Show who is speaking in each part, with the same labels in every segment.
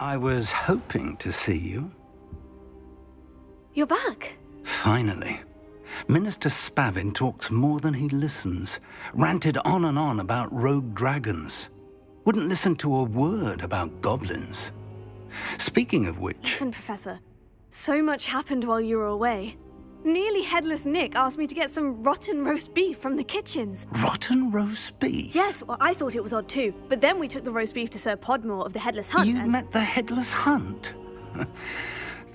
Speaker 1: I was hoping to see you.
Speaker 2: You're back.
Speaker 1: Finally. Minister Spavin talks more than he listens. Ranted on and on about rogue dragons. Wouldn't listen to a word about goblins. Speaking of which...
Speaker 2: Listen, Professor. So much happened while you were away. Nearly Headless Nick asked me to get some rotten roast beef from the kitchens.
Speaker 1: Rotten roast beef?
Speaker 2: Yes, well, I thought it was odd too. But then we took the roast beef to Sir Podmore of the Headless Hunt.
Speaker 1: You met the Headless Hunt?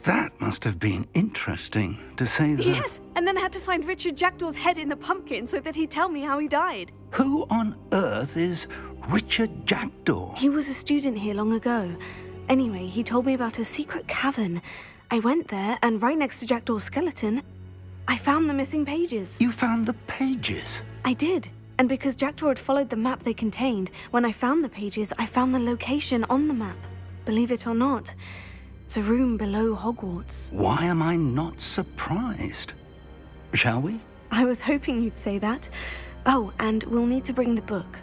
Speaker 1: That must have been interesting, to say the...
Speaker 2: Yes, and then I had to find Richard Jackdaw's head in the pumpkin so that he'd tell me how he died.
Speaker 1: Who on earth is Richard Jackdaw?
Speaker 2: He was a student here long ago. Anyway, he told me about a secret cavern. I went there, and right next to Jackdaw's skeleton, I found the missing pages.
Speaker 1: You found the pages?
Speaker 2: I did. And because Jackdaw had followed the map they contained, when I found the pages, I found the location on the map. Believe it or not, it's a room below Hogwarts.
Speaker 1: Why am I not surprised? Shall we?
Speaker 2: I was hoping you'd say that. Oh, and we'll need to bring the book.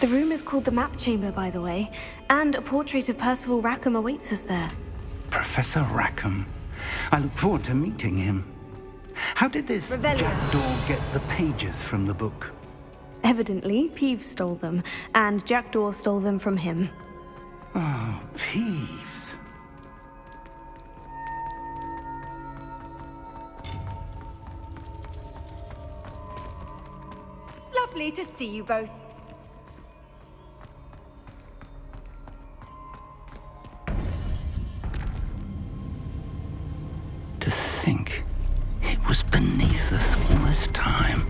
Speaker 2: The room is called the Map Chamber, by the way, and a portrait of Percival Rackham awaits us there.
Speaker 1: Professor Rackham. I look forward to meeting him. How did this Jackdaw get the pages from the book?
Speaker 2: Evidently, Peeves stole them, and Jackdaw stole them from him.
Speaker 1: Oh, Peeves.
Speaker 3: Lovely to see you both.
Speaker 1: To think it was beneath us all this time.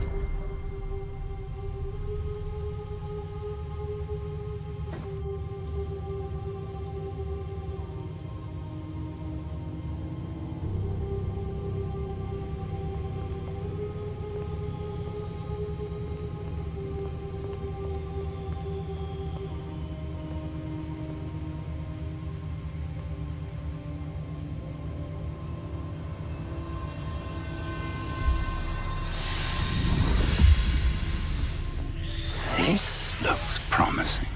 Speaker 1: This looks promising.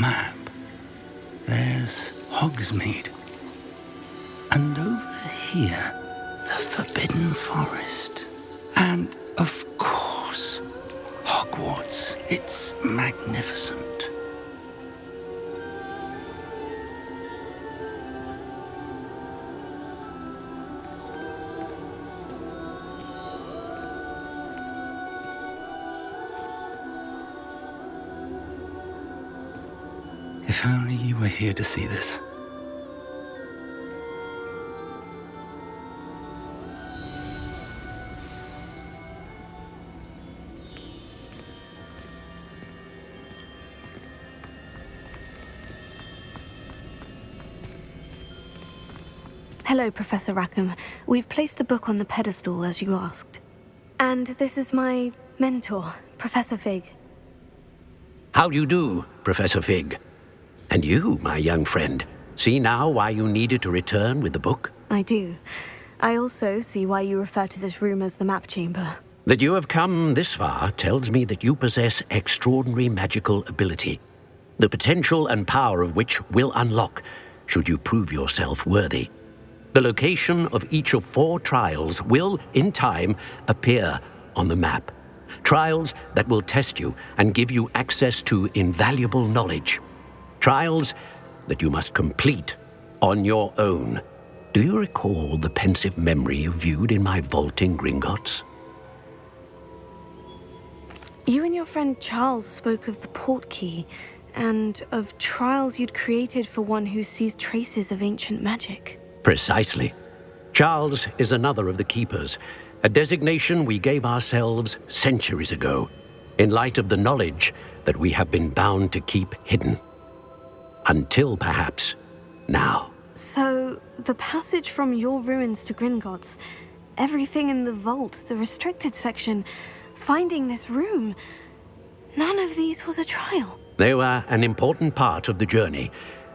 Speaker 1: Map. There's Hogsmeade. And over here, the Forbidden Forest. And, of course, Hogwarts. It's magnificent. If only you were here to see this.
Speaker 2: Hello, Professor Rackham. We've placed the book on the pedestal, as you asked. And this is my mentor, Professor Fig.
Speaker 4: How do you do, Professor Fig? And you, my young friend, see now why you needed to return with the book?
Speaker 2: I do. I also see why you refer to this room as the Map Chamber.
Speaker 4: That you have come this far tells me that you possess extraordinary magical ability, the potential and power of which will unlock should you prove yourself worthy. The location of each of 4 trials will, in time, appear on the map. Trials that will test you and give you access to invaluable knowledge. Trials that you must complete on your own. Do you recall the pensive memory you viewed in my vault in Gringotts?
Speaker 2: You and your friend Charles spoke of the portkey, and of trials you'd created for one who sees traces of ancient magic.
Speaker 4: Precisely. Charles is another of the keepers, a designation we gave ourselves centuries ago, in light of the knowledge that we have been bound to keep hidden. Until perhaps now.
Speaker 2: So, the passage from your ruins to Gringotts, everything in the vault, the restricted section, finding this room, none of these was a trial.
Speaker 4: They were an important part of the journey,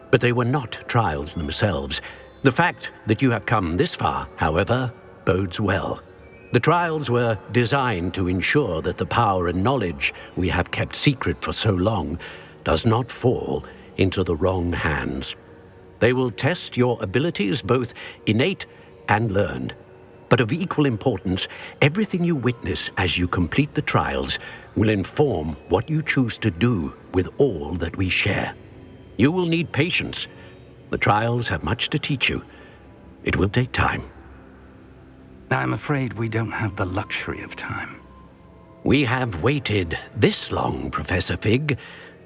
Speaker 4: but they were not trials themselves. The fact that you have come this far, however, bodes well. The trials were designed to ensure that the power and knowledge we have kept secret for so long does not fall into the wrong hands. They will test your abilities, both innate and learned. But of equal importance, everything you witness as you complete the trials will inform what you choose to do with all that we share. You will need patience. The trials have much to teach you. It will take time.
Speaker 1: I'm afraid we don't have the luxury of time.
Speaker 4: We have waited this long, Professor Fig.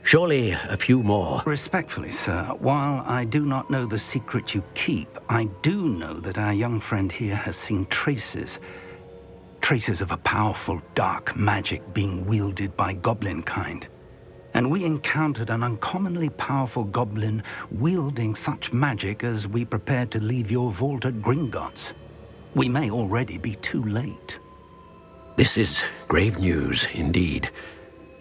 Speaker 4: Surely a few more.
Speaker 1: Respectfully, sir, while I do not know the secret you keep, I do know that our young friend here has seen traces of a powerful dark magic being wielded by goblin kind. And we encountered an uncommonly powerful goblin wielding such magic as we prepared to leave your vault at Gringotts. We may already be too late.
Speaker 4: This is grave news indeed.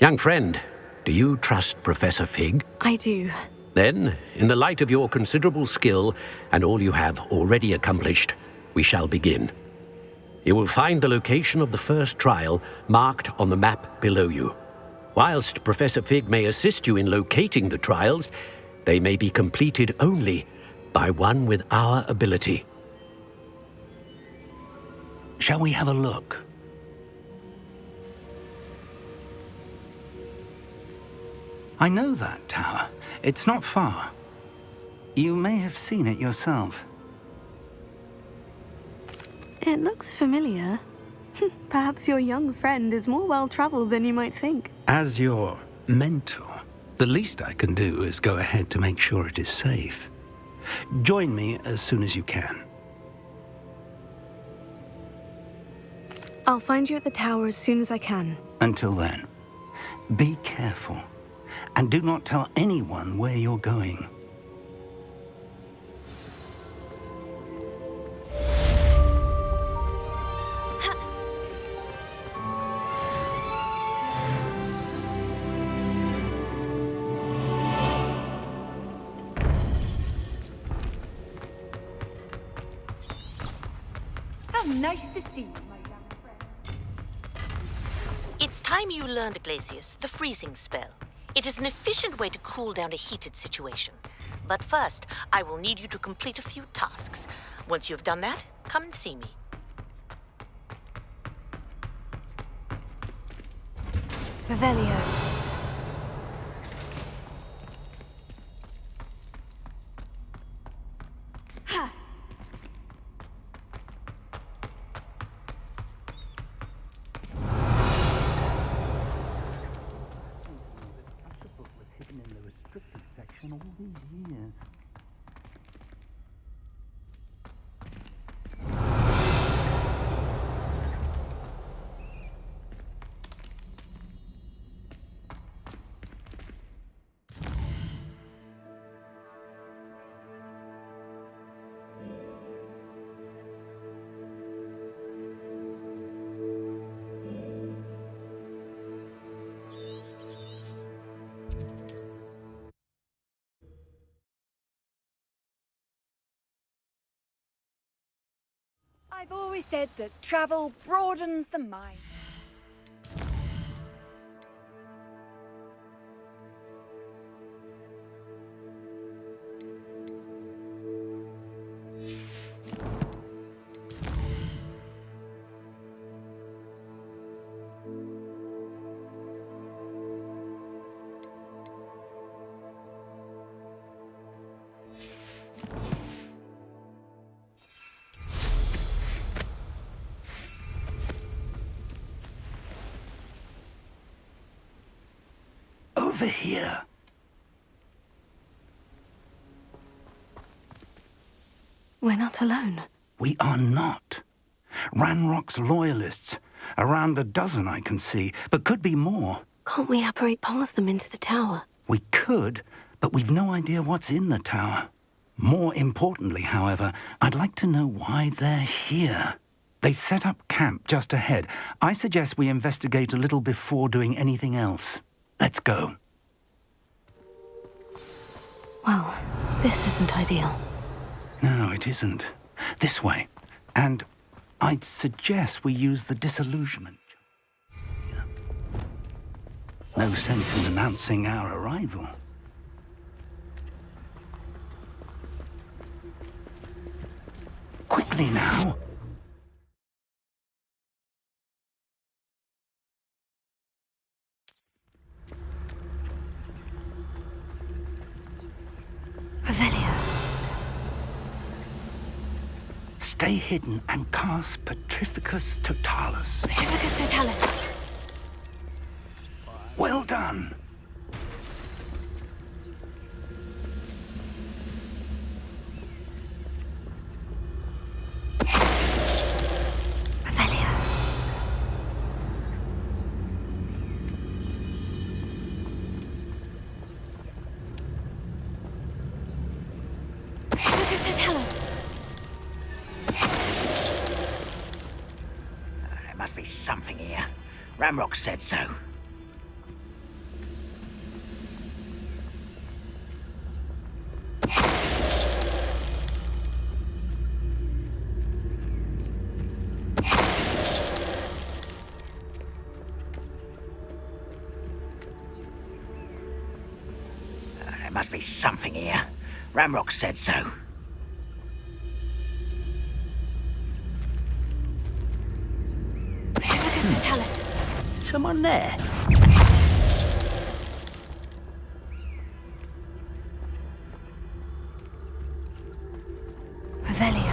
Speaker 4: Young friend, do you trust Professor Fig?
Speaker 2: I do.
Speaker 4: Then, in the light of your considerable skill and all you have already accomplished, we shall begin. You will find the location of the first trial marked on the map below you. Whilst Professor Fig may assist you in locating the trials, they may be completed only by one with our ability.
Speaker 1: Shall we have a look? I know that tower. It's not far. You may have seen it yourself.
Speaker 2: It looks familiar. Perhaps your young friend is more well-traveled than you might think.
Speaker 1: As your mentor, the least I can do is go ahead to make sure it is safe. Join me as soon as you can.
Speaker 2: I'll find you at the tower as soon as I can.
Speaker 1: Until then, be careful. And do not tell anyone where you're going.
Speaker 3: How nice to see you, my young friend.
Speaker 5: It's time you learned, Glacius, the freezing spell. It is an efficient way to cool down a heated situation. But first, I will need you to complete a few tasks. Once you've done that, come and see me.
Speaker 2: Revelio.
Speaker 1: All these years.
Speaker 3: I've always said that travel broadens the mind.
Speaker 1: Over here.
Speaker 2: We're not alone.
Speaker 1: We are not. Ranrock's loyalists. Around a dozen I can see, but could be more.
Speaker 2: Can't we apparate past them into the tower?
Speaker 1: We could, but we've no idea what's in the tower. More importantly, however, I'd like to know why they're here. They've set up camp just ahead. I suggest we investigate a little before doing anything else. Let's go.
Speaker 2: Well, this isn't ideal.
Speaker 1: No, it isn't. This way. And I'd suggest we use the disillusionment. No sense in announcing our arrival. Quickly now.
Speaker 2: Revelio.
Speaker 1: Stay hidden and cast Petrificus Totalis.
Speaker 2: Petrificus Totalis.
Speaker 1: Well done.
Speaker 2: Revelio. Petrificus Totalis.
Speaker 4: There must be something here. Ramrock said so. There must be something here. Ramrock said so.
Speaker 2: Petrificus Totalis.
Speaker 4: Someone there?
Speaker 2: Revelio.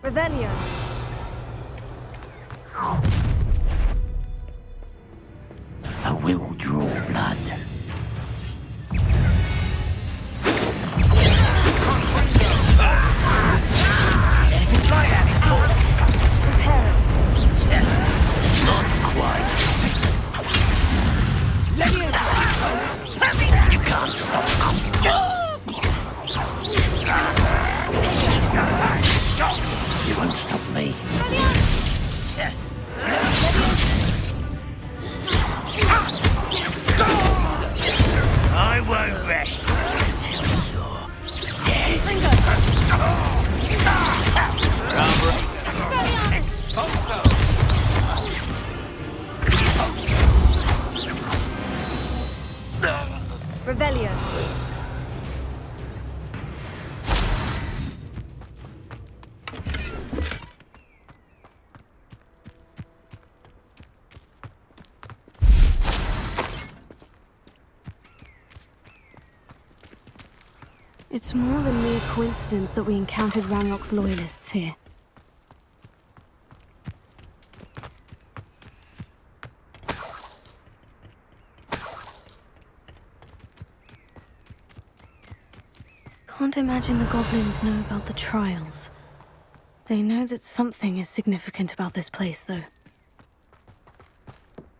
Speaker 2: Revelio.
Speaker 4: I will draw blood. Not quite. You can't stop. You won't stop me. I won't rest until you're dead.
Speaker 2: Revelio. It's more than mere coincidence that we encountered Ranrock's loyalists here. Can't imagine the goblins know about the trials. They know that something is significant about this place, though.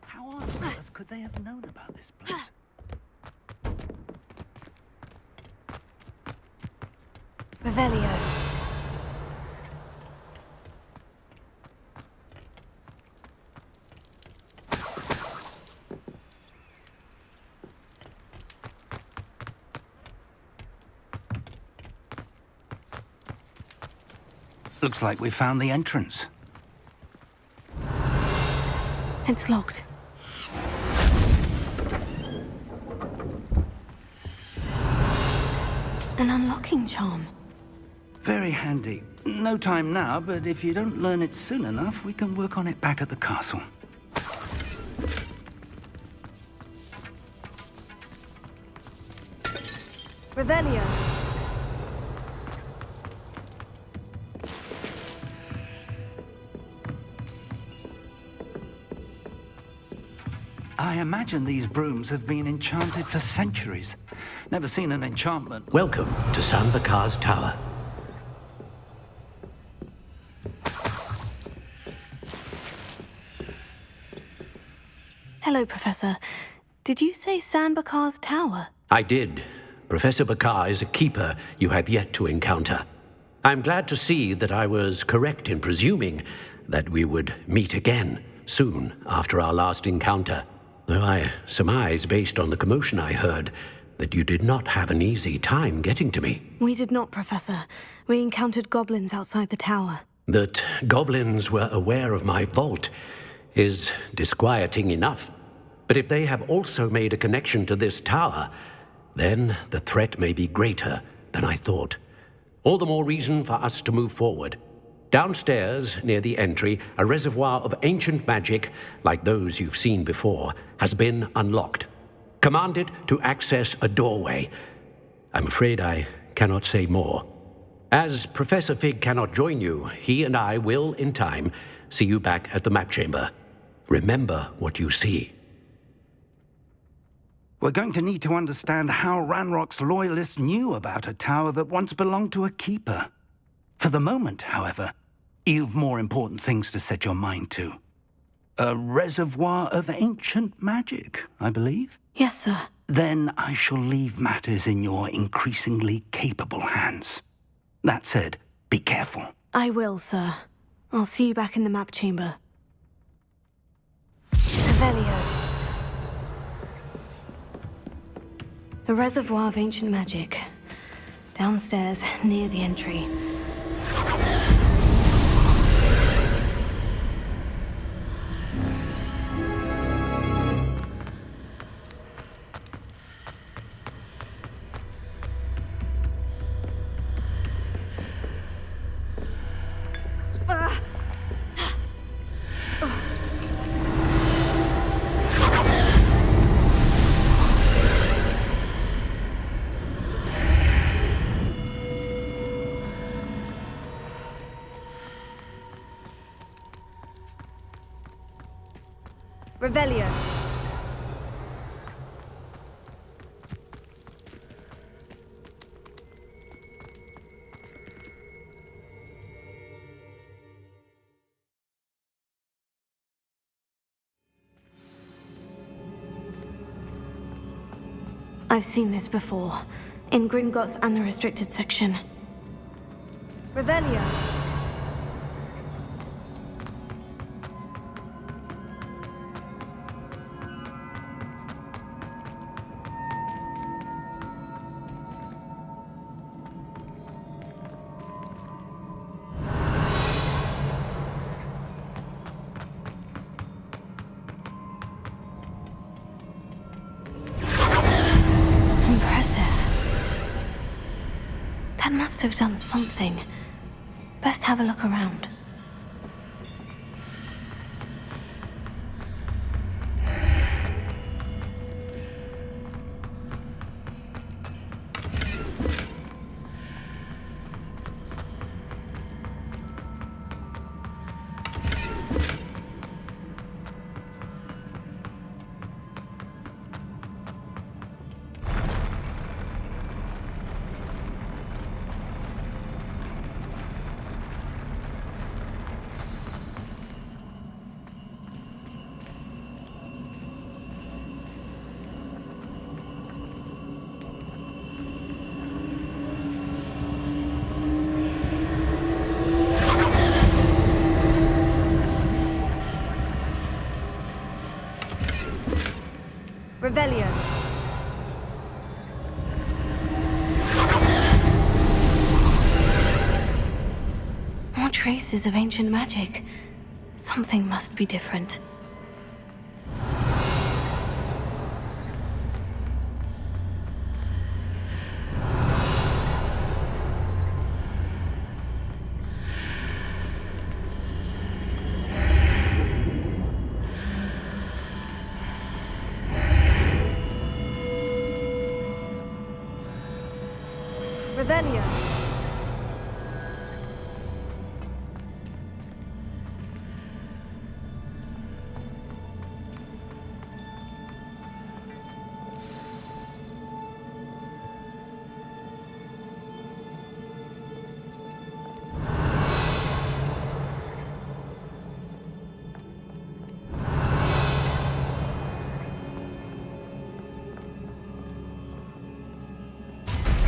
Speaker 1: How on earth could they have known about this place?
Speaker 2: Revelio.
Speaker 1: Looks like we found the entrance.
Speaker 2: It's locked. An unlocking charm.
Speaker 1: Very handy. No time now, but if you don't learn it soon enough, we can work on it back at the castle.
Speaker 2: Revelio.
Speaker 1: I imagine these brooms have been enchanted for centuries. Never seen an enchantment.
Speaker 4: Welcome to San Bakar's Tower.
Speaker 2: Hello, Professor. Did you say San Bakar's Tower?
Speaker 4: I did. Professor Bakar is a keeper you have yet to encounter. I'm glad to see that I was correct in presuming that we would meet again soon after our last encounter. Though I surmise, based on the commotion I heard, that you did not have an easy time getting to me.
Speaker 2: We did not, Professor. We encountered goblins outside the tower.
Speaker 4: That goblins were aware of my vault is disquieting enough. But if they have also made a connection to this tower, then the threat may be greater than I thought. All the more reason for us to move forward. Downstairs, near the entry, a reservoir of ancient magic, like those you've seen before, has been unlocked. Command it to access a doorway. I'm afraid I cannot say more. As Professor Fig cannot join you, he and I will, in time, see you back at the map chamber. Remember what you see.
Speaker 1: We're going to need to understand how Ranrock's loyalists knew about a tower that once belonged to a keeper. For the moment, however, you've more important things to set your mind to. A reservoir of ancient magic, I believe?
Speaker 2: Yes, sir.
Speaker 1: Then I shall leave matters in your increasingly capable hands. That said, be careful.
Speaker 2: I will, sir. I'll see you back in the map chamber. Revelio. A reservoir of ancient magic. Downstairs, near the entry. Revelio. I've seen this before, in Gringotts and the restricted section. Revelio. Must have done something. Best have a look around. Revelio. More traces of ancient magic. Something must be different.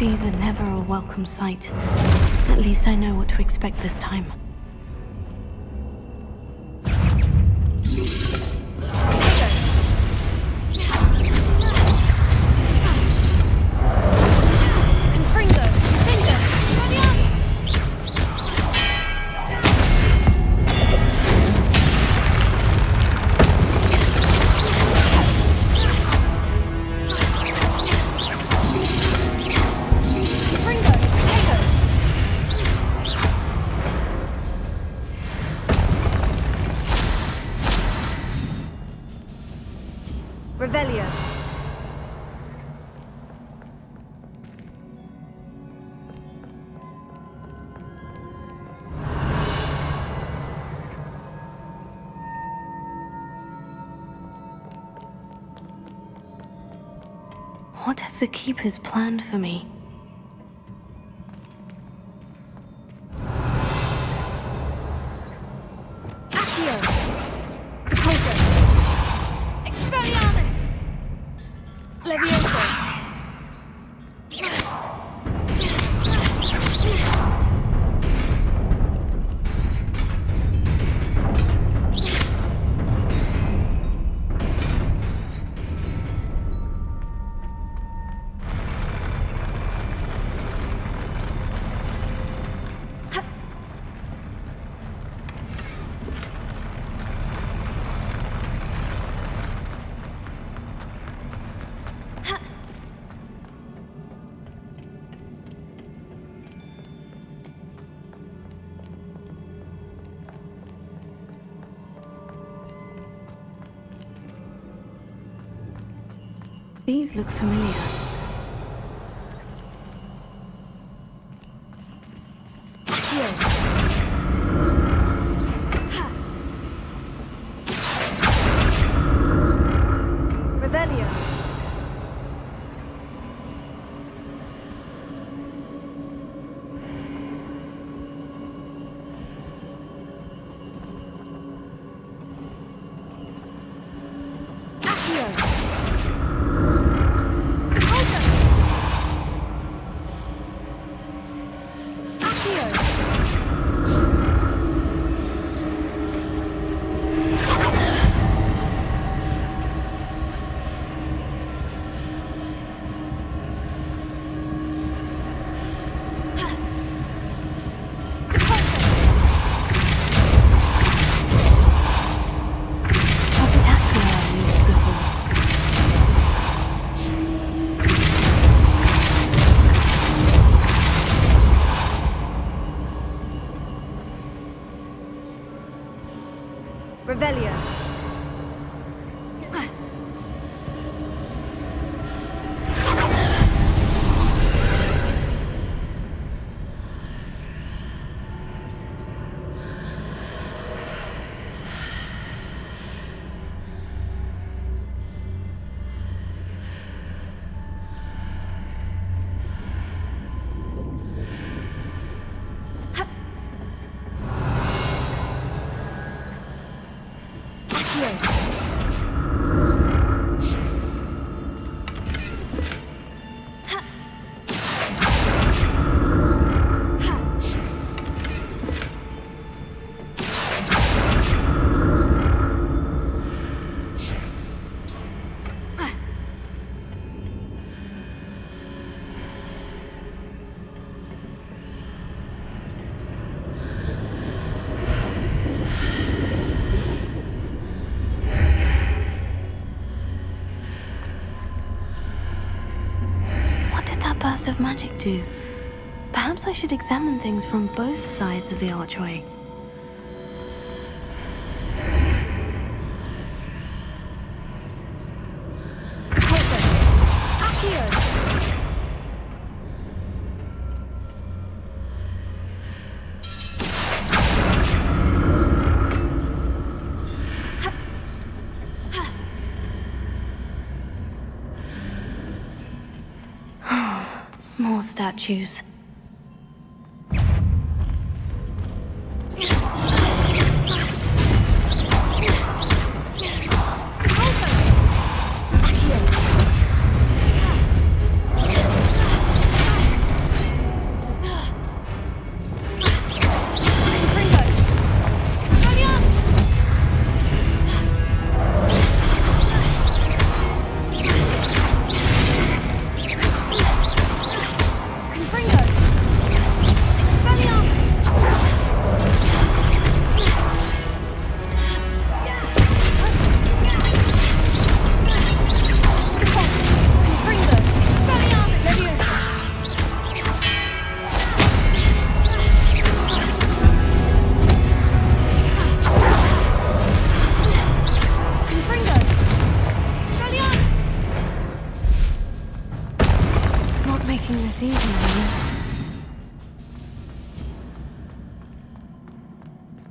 Speaker 2: Trophies are never a welcome sight. At least I know what to expect this time.
Speaker 3: Revelio.
Speaker 2: What have the Keepers planned for me?
Speaker 3: Accio. Depulso. Expelliarmus. Levioso.
Speaker 2: These look familiar.
Speaker 3: Revelio. Accio. Depulso. Accio.
Speaker 2: Was it Accio I used before?
Speaker 3: Revelio.
Speaker 2: What did that burst of magic do? Perhaps I should examine things from both sides of the archway.
Speaker 3: Depulso. Accio.
Speaker 2: More statues.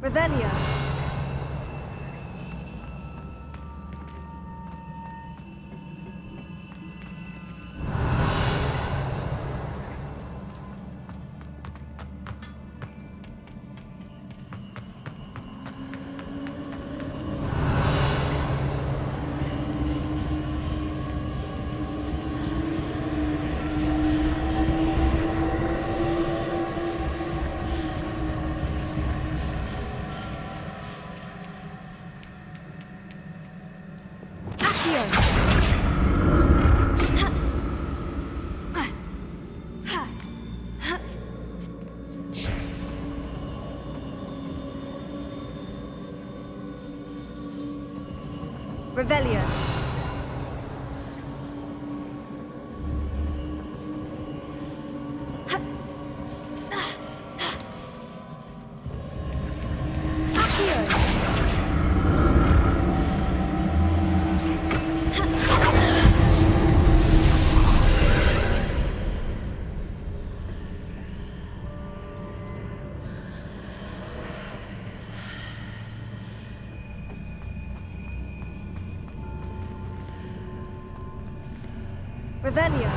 Speaker 3: Revelio. Revelio. Revelio.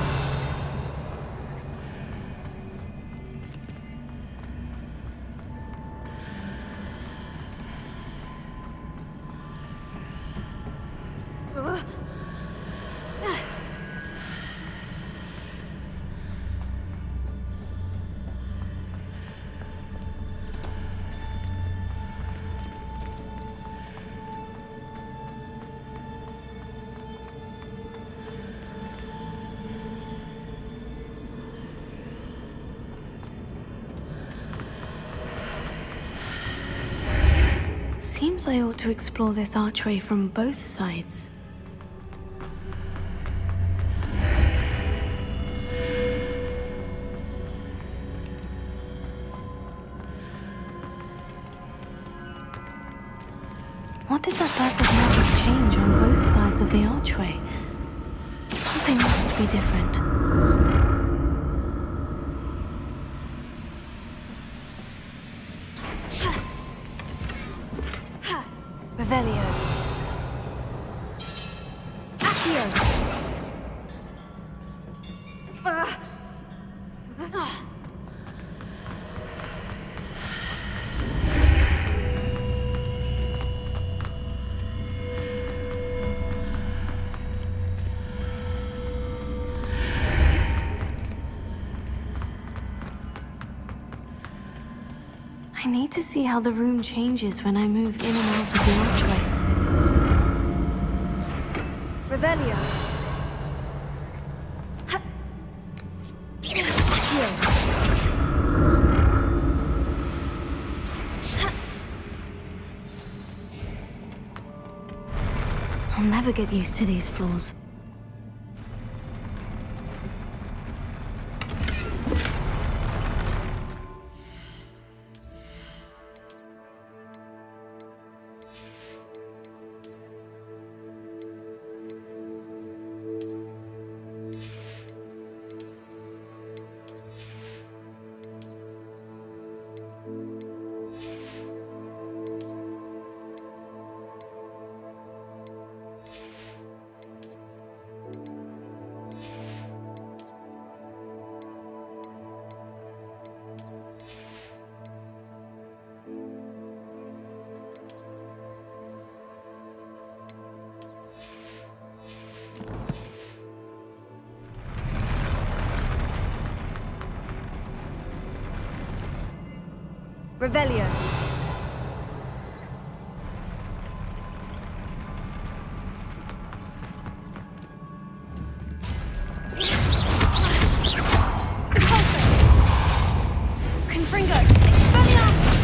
Speaker 2: Seems I ought to explore this archway from both sides. What did that burst of magic change on both sides of the archway? Something must be different.
Speaker 3: Revelio. Accio.
Speaker 2: I need to see how the room changes when I move in and out of the archway.
Speaker 3: Revelio.
Speaker 2: I'll never get used to these floors.
Speaker 3: Revelio. Confringo. Expelliarmus.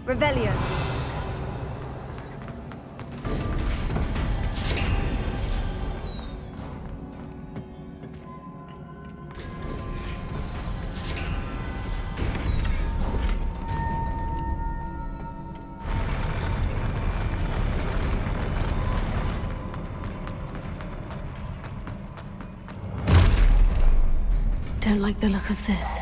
Speaker 3: Revelio.
Speaker 2: Don't like the look of this.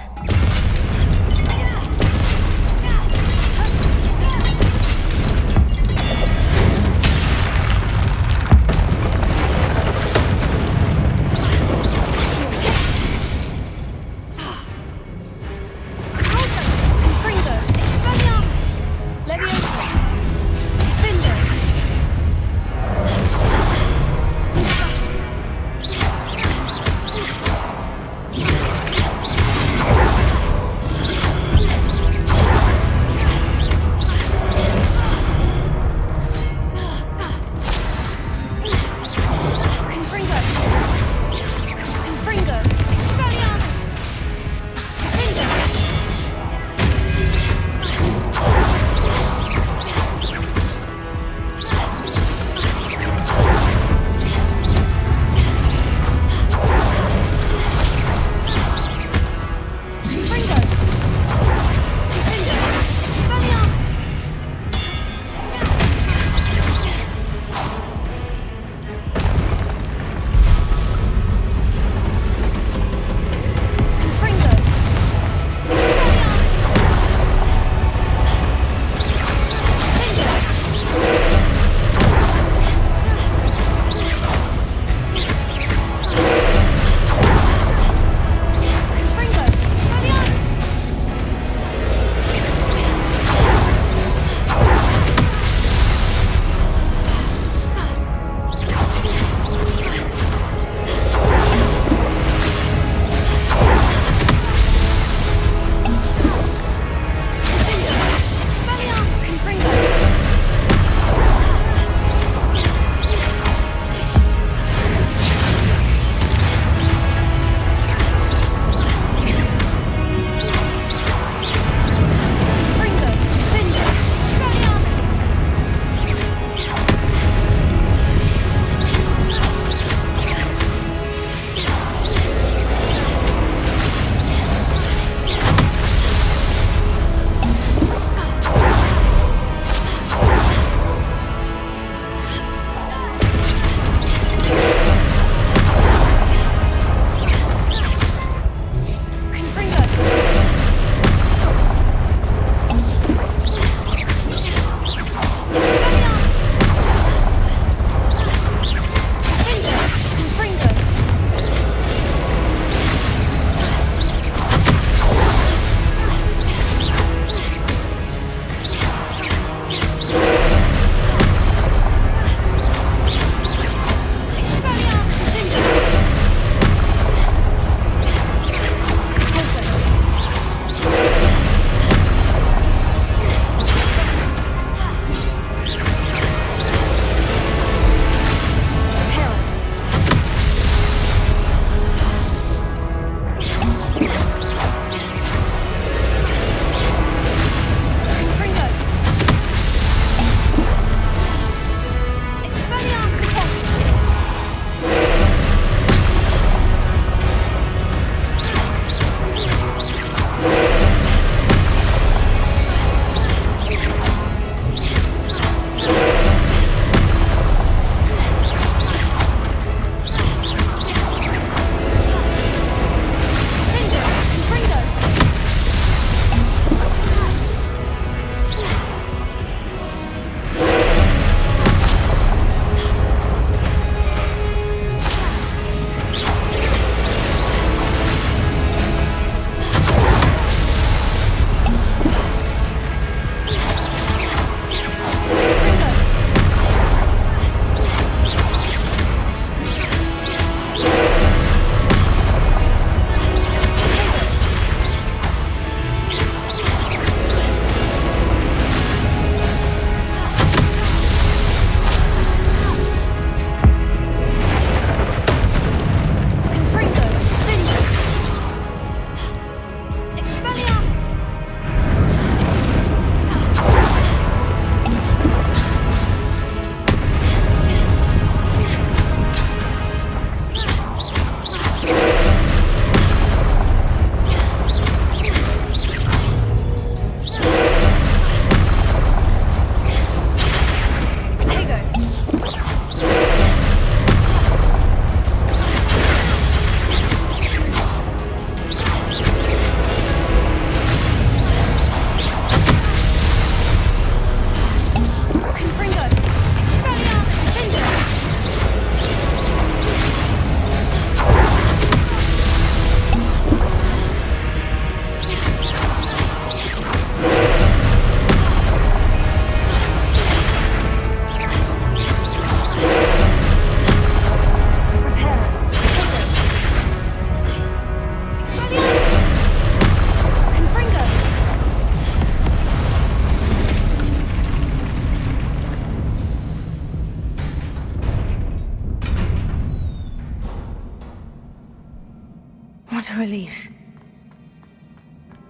Speaker 2: What a relief.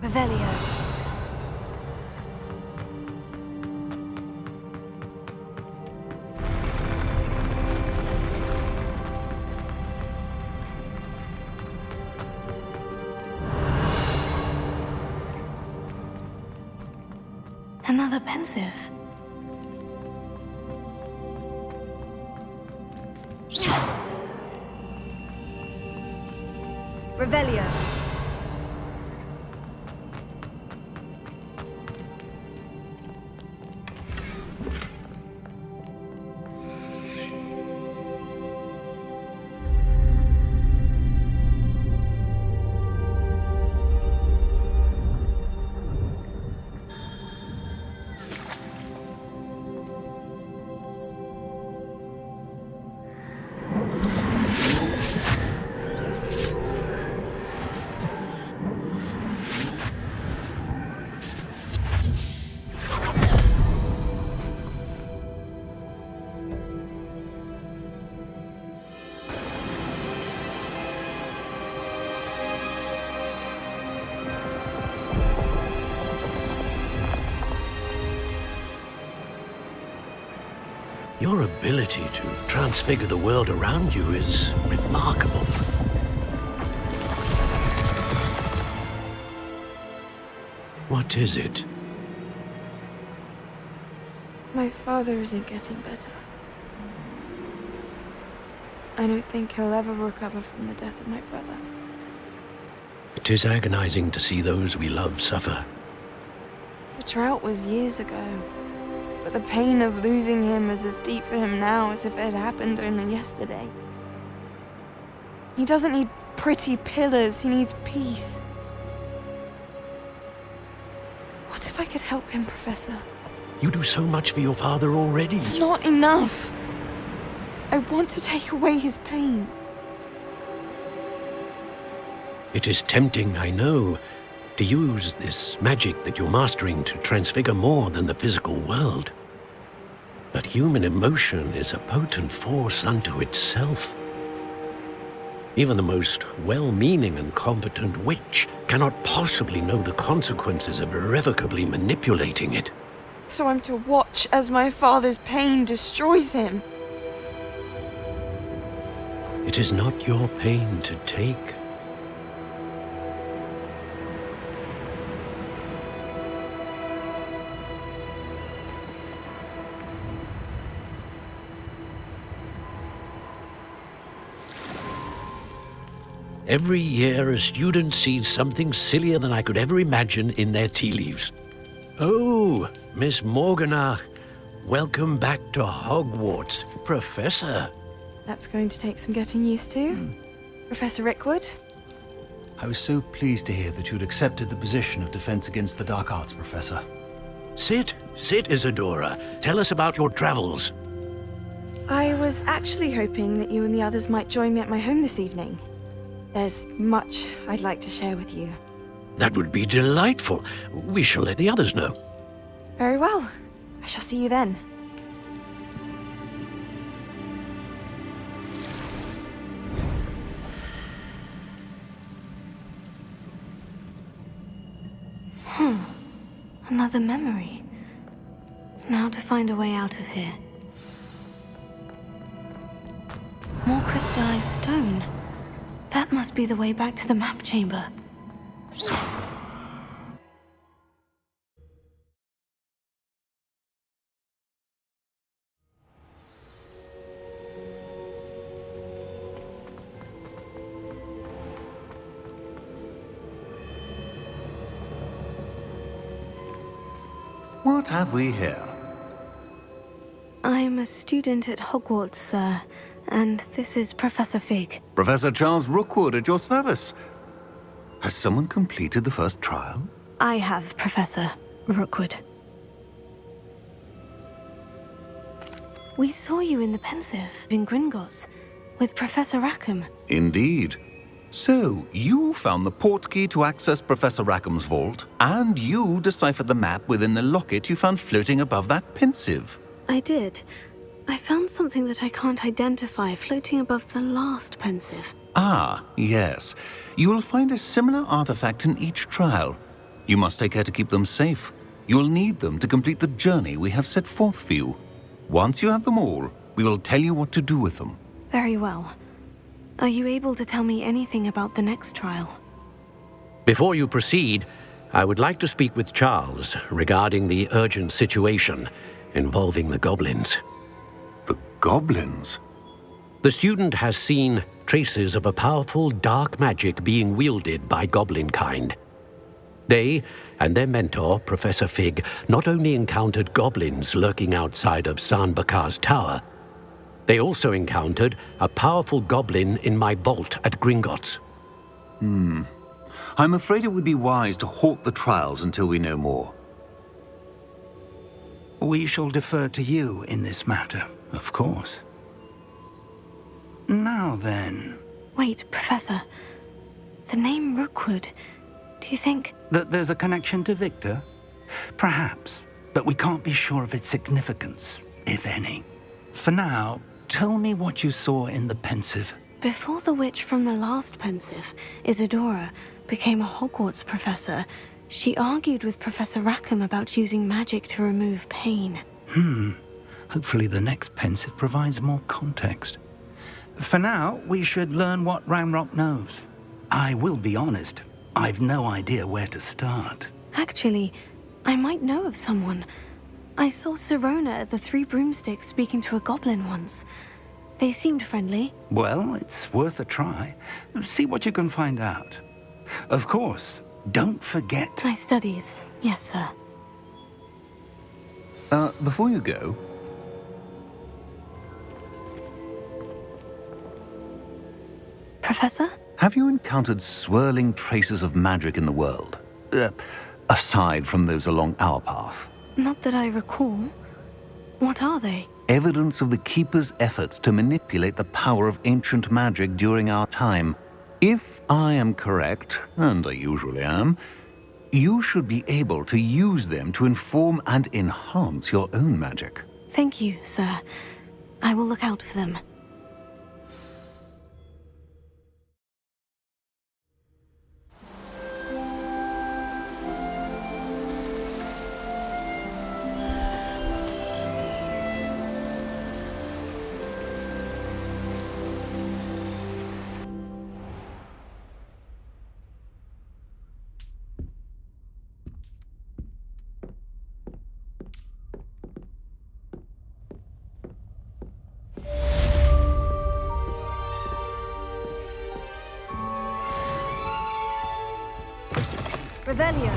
Speaker 2: Revelio. Another pensive. Revelio.
Speaker 4: Your ability to transfigure the world around you is remarkable. What is it?
Speaker 6: My father isn't getting better. I don't think he'll ever recover from the death of my brother.
Speaker 4: It is agonizing to see those we love suffer.
Speaker 6: The drought was years ago, but the pain of losing him is as deep for him now as if it had happened only yesterday. He doesn't need pretty pillars, he needs peace. What if I could help him, Professor?
Speaker 4: You do so much for your father already.
Speaker 6: It's not enough. I want to take away his pain.
Speaker 4: It is tempting, I know, to use this magic that you're mastering to transfigure more than the physical world. But human emotion is a potent force unto itself. Even the most well-meaning and competent witch cannot possibly know the consequences of irrevocably manipulating it.
Speaker 6: So I'm to watch as my father's pain destroys him.
Speaker 4: It is not your pain to take. Every year, a student sees something sillier than I could ever imagine in their tea leaves. Oh, Miss Morganach, welcome back to Hogwarts, Professor.
Speaker 6: That's going to take some getting used to. Professor Rickwood?
Speaker 7: I was so pleased to hear that you'd accepted the position of Defense Against the Dark Arts, Professor.
Speaker 4: Sit, Isadora. Tell us about your travels.
Speaker 6: I was actually hoping that you and the others might join me at my home this evening. There's much I'd like to share with you.
Speaker 4: That would be delightful. We shall let the others know.
Speaker 6: Very well. I shall see you then.
Speaker 2: Another memory. Now to find a way out of here. More crystallized stone. That must be the way back to the map chamber.
Speaker 8: What have we here?
Speaker 2: I'm a student at Hogwarts, sir, and this is Professor Fig.
Speaker 8: Professor Charles Rookwood at your service. Has someone completed the first trial?
Speaker 2: I have, Professor Rookwood. We saw you in the Pensive in Gringotts with Professor Rackham.
Speaker 8: Indeed. So, you found the portkey to access Professor Rackham's vault, and you deciphered the map within the locket you found floating above that Pensive.
Speaker 2: I did. I found something that I can't identify floating above the last pensive.
Speaker 8: Ah, yes. You will find a similar artifact in each trial. You must take care to keep them safe. You will need them to complete the journey we have set forth for you. Once you have them all, we will tell you what to do with them.
Speaker 2: Very well. Are you able to tell me anything about the next trial?
Speaker 4: Before you proceed, I would like to speak with Charles regarding the urgent situation involving the goblins.
Speaker 8: The goblins?
Speaker 4: The student has seen traces of a powerful dark magic being wielded by goblin kind. They and their mentor, Professor Fig, not only encountered goblins lurking outside of San Bakar's tower, they also encountered a powerful goblin in my vault at Gringotts.
Speaker 8: I'm afraid it would be wise to halt the trials until we know more.
Speaker 1: We shall defer to you in this matter, of course. Now then...
Speaker 2: Wait, Professor. The name Rookwood. Do you think...
Speaker 1: That there's a connection to Victor? Perhaps, but we can't be sure of its significance, if any. For now, tell me what you saw in the pensive.
Speaker 2: Before the witch from the last pensive, Isadora, became a Hogwarts professor, she argued with Professor Rackham about using magic to remove pain.
Speaker 1: Hopefully the next pensive provides more context. For now, we should learn what Ramrock knows. I will be honest, I've no idea where to start.
Speaker 2: Actually, I might know of someone. I saw Sirona at the Three Broomsticks speaking to a goblin once. They seemed friendly.
Speaker 1: Well, it's worth a try. See what you can find out. Of course, don't forget...
Speaker 2: My studies, yes, sir.
Speaker 8: Before you go...
Speaker 2: Professor?
Speaker 8: Have you encountered swirling traces of magic in the world? Aside from those along our path?
Speaker 2: Not that I recall. What are they?
Speaker 8: Evidence of the Keeper's efforts to manipulate the power of ancient magic during our time. If I am correct, and I usually am, you should be able to use them to inform and enhance your own magic.
Speaker 2: Thank you, sir. I will look out for them. Revelio.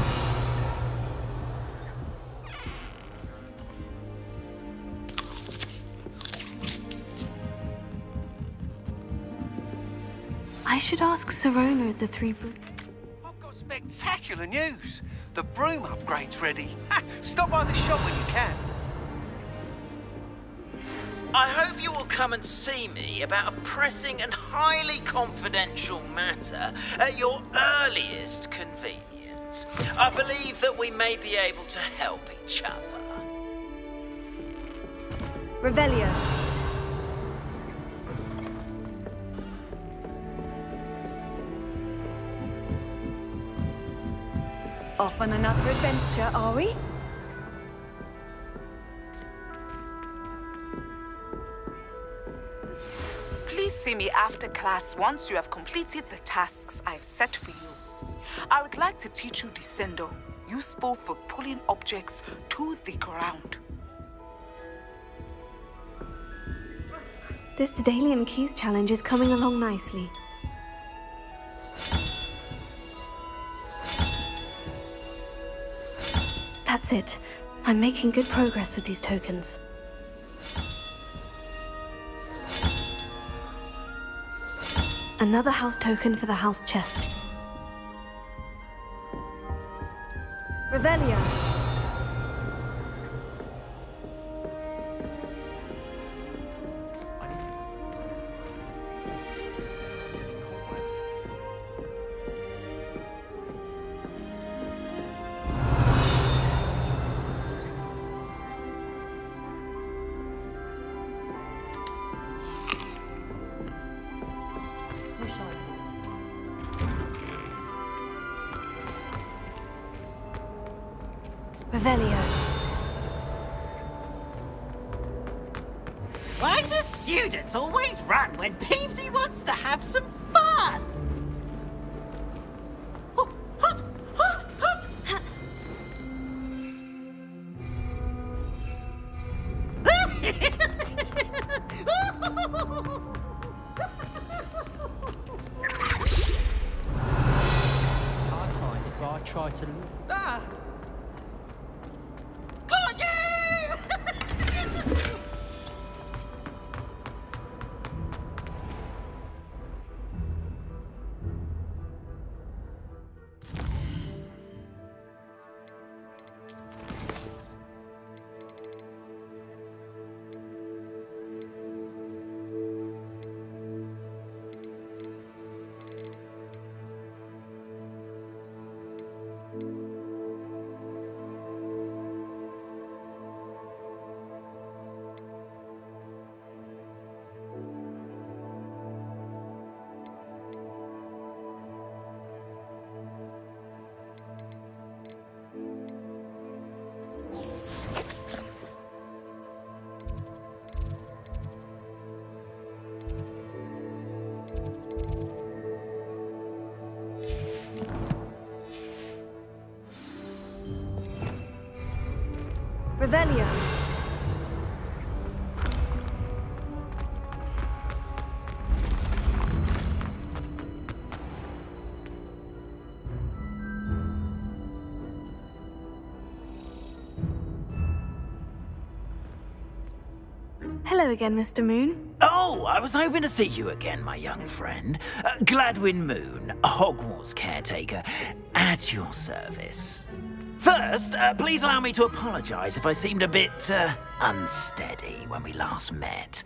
Speaker 2: I should ask Sirona at the Three Broomsticks.
Speaker 9: I've got spectacular news. The broom upgrade's ready. Stop by the shop when you can.
Speaker 10: I hope you will come and see me about a pressing and highly confidential matter at your earliest convenience. I believe that we may be able to help each other.
Speaker 3: Revelio. Off on another adventure, are we?
Speaker 11: Please see me after class once you have completed the tasks I've set for you. I would like to teach you Descendo, useful for pulling objects to the ground.
Speaker 2: This Daedalian Keys challenge is coming along nicely. That's it. I'm making good progress with these tokens. Another house token for the house chest.
Speaker 3: Revelio.
Speaker 2: Revelio.
Speaker 12: Why do students always run when Peevesy wants to have some fun?
Speaker 13: Try to...
Speaker 12: Ah! Got you!
Speaker 2: Revelio. Hello again, Mr. Moon.
Speaker 10: Oh, I was hoping to see you again, my young friend. Gladwin Moon, Hogwarts caretaker, at your service. First, please allow me to apologise if I seemed a bit, unsteady when we last met.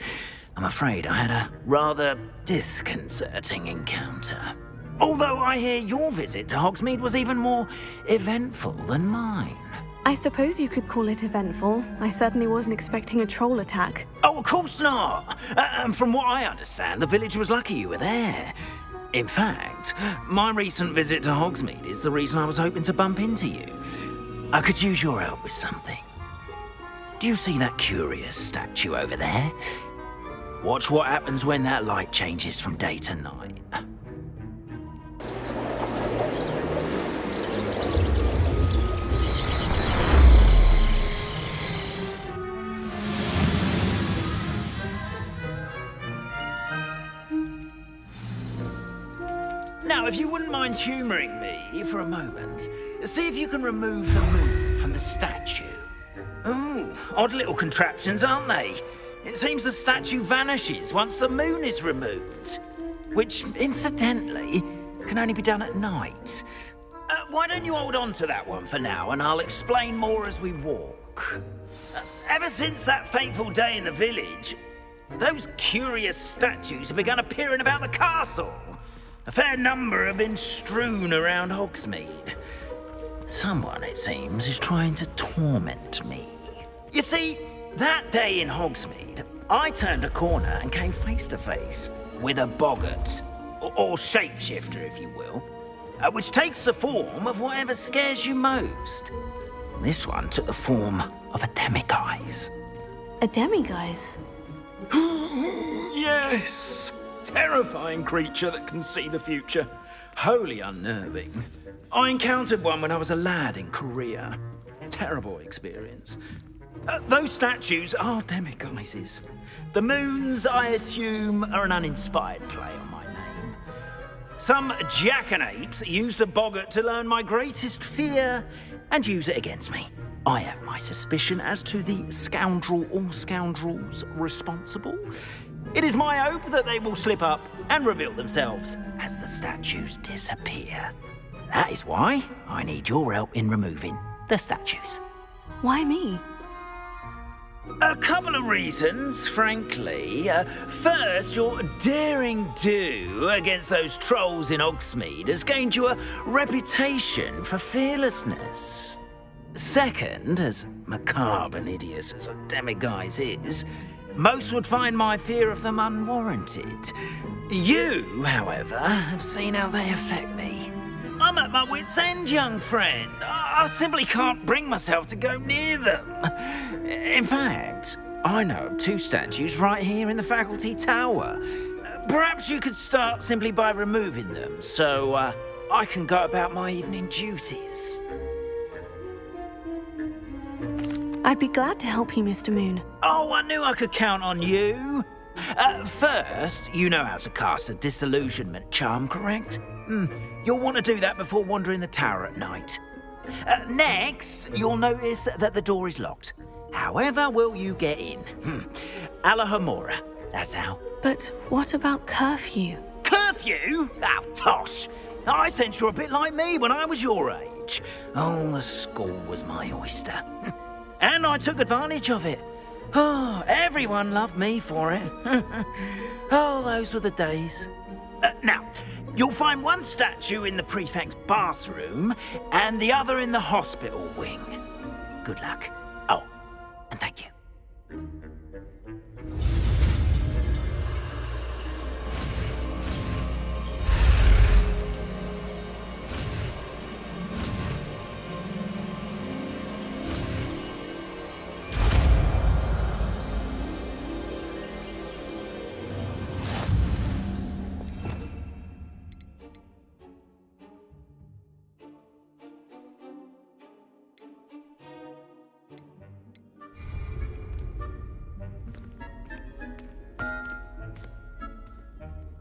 Speaker 10: I'm afraid I had a rather disconcerting encounter. Although I hear your visit to Hogsmeade was even more eventful than mine.
Speaker 2: I suppose you could call it eventful. I certainly wasn't expecting a troll attack.
Speaker 10: Oh, of course not! And from what I understand, the village was lucky you were there. In fact, my recent visit to Hogsmeade is the reason I was hoping to bump into you. I could use your help with something. Do you see that curious statue over there? Watch what happens when that light changes from day to night. Now, if you wouldn't mind humouring me for a moment, see if you can remove the moon from the statue. Ooh, odd little contraptions, aren't they? It seems the statue vanishes once the moon is removed. Which, incidentally, can only be done at night. Why don't you hold on to that one for now, and I'll explain more as we walk. Ever since that fateful day in the village, those curious statues have begun appearing about the castle. A fair number have been strewn around Hogsmeade. Someone, it seems, is trying to torment me. You see, that day in Hogsmeade, I turned a corner and came face to face with a boggart, or shapeshifter, if you will, which takes the form of whatever scares you most. This one took the form of a demiguise.
Speaker 2: A demiguise?
Speaker 10: Yes! Terrifying creature that can see the future. Wholly unnerving. I encountered one when I was a lad in Korea. Terrible experience. Those statues are demiguises. The moons, I assume, are an uninspired play on my name. Some jackanapes used a boggart to learn my greatest fear and use it against me. I have my suspicion as to the scoundrel or scoundrels responsible. It is my hope that they will slip up and reveal themselves as the statues disappear. That is why I need your help in removing the statues.
Speaker 2: Why me?
Speaker 10: A couple of reasons, frankly. First, your daring do against those trolls in Hogsmeade has gained you a reputation for fearlessness. Second, as macabre and hideous as a demiguise is, most would find my fear of them unwarranted. You, however, have seen how they affect me. I'm a at my wit's end, young friend. I simply can't bring myself to go near them. In fact, I know of 2 statues right here in the faculty tower. Perhaps you could start simply by removing them, so I can go about my evening duties.
Speaker 2: I'd be glad to help you, Mr. Moon.
Speaker 10: Oh, I knew I could count on you. First, you know how to cast a disillusionment charm, correct? You'll want to do that before wandering the tower at night. Next, you'll notice that the door is locked. However will you get in? Alahomora, that's how.
Speaker 2: But what about curfew?
Speaker 10: Curfew? Oh, tosh. I sensed you're a bit like me when I was your age. Oh, the school was my oyster. And I took advantage of it. Oh, everyone loved me for it. Oh, those were the days. Now, you'll find one statue in the prefect's bathroom and the other in the hospital wing. Good luck. Oh, and thank you.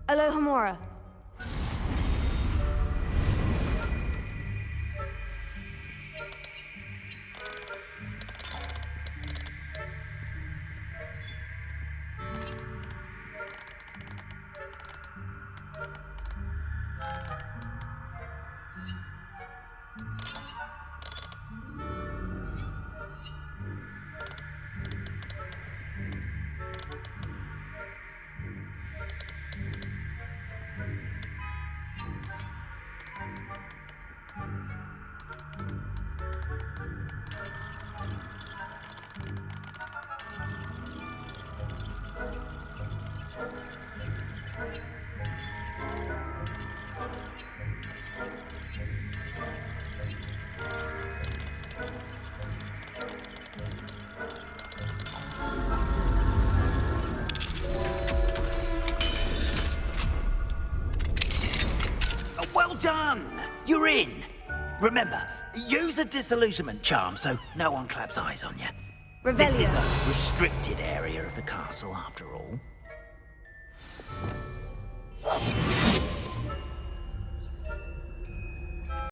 Speaker 2: Alohomora.
Speaker 10: Well done! You're in. Remember, use a disillusionment charm so no one claps eyes on you.
Speaker 2: Revelio.
Speaker 10: This is a restricted area of the castle, after all.